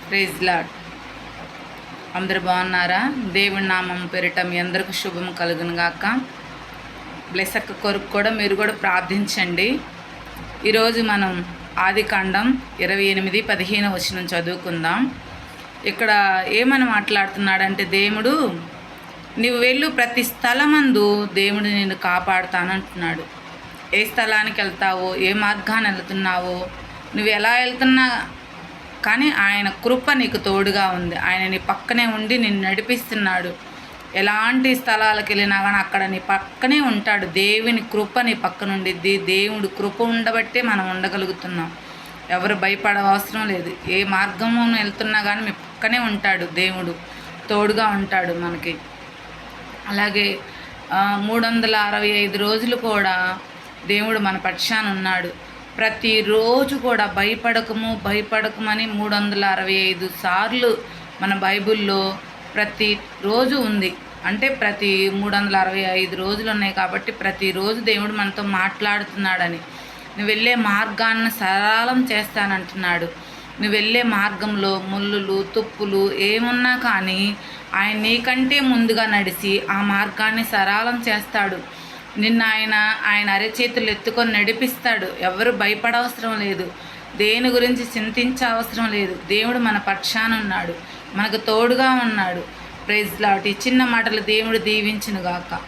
Praise lord. అందరు బాగున్నారా? దేవుడి నామం పేరిట మీ అందరికి శుభం కలుగును గాక. బ్లెస్సక్క కొరకు కూడా మీరు కూడా ప్రార్థించండి. ఈరోజు మనం ఆదికాండం 28:15 వచనం చదువుకుందాం. ఇక్కడ ఏమని మాట్లాడుతున్నాడంటే, దేవుడు నీవు వెళ్ళు ప్రతి స్థలమందు దేవుడు నిన్ను కాపాడుతానంటున్నాడు. ఏ స్థలానికి వెళ్తావో, ఏ మార్గాన్ని వెళ్తున్నావో, నువ్వు ఎలా వెళ్తున్నా కానీ ఆయన కృప నీకు తోడుగా ఉంది. ఆయన నీ పక్కనే ఉండి నిన్ను నడిపిస్తున్నాడు. ఎలాంటి స్థలాలకు వెళ్ళినా కానీ అక్కడ నీ పక్కనే ఉంటాడు. దేవుని కృప నీ పక్కన ఉండిద్ది. దేవుడు కృప ఉండబట్టే మనం ఉండగలుగుతున్నాం. ఎవరు భయపడ అవసరం లేదు. ఏ మార్గంలో వెళ్తున్నా కానీ మీ పక్కనే ఉంటాడు. దేవుడు తోడుగా ఉంటాడు మనకి. అలాగే 365 రోజులు కూడా దేవుడు మన పక్షాన ఉన్నాడు. ప్రతిరోజు కూడా భయపడకమని 365 సార్లు మన బైబిల్లో ప్రతిరోజు ఉంది. అంటే ప్రతి 365 రోజులు ఉన్నాయి కాబట్టి ప్రతిరోజు దేవుడు మనతో మాట్లాడుతున్నాడని. నువ్వు వెళ్ళే మార్గాన్ని సరళం చేస్తానంటున్నాడు. నువ్వు వెళ్ళే మార్గంలో ముళ్ళులు తుప్పులు ఏమున్నా కానీ ఆయన నీకంటే ముందుగా నడిచి ఆ మార్గాన్ని సరళం చేస్తాడు. నిన్న ఆయన అరచేతులు ఎత్తుకొని నడిపిస్తాడు. ఎవరు భయపడవసరం లేదు. దేని గురించి చింతించే అవసరం లేదు. దేవుడు మన పక్షాన ఉన్నాడు, మనకు తోడుగా ఉన్నాడు. Praise Lord. ఈ చిన్న మాటలు దేవుడు దీవించును గాక.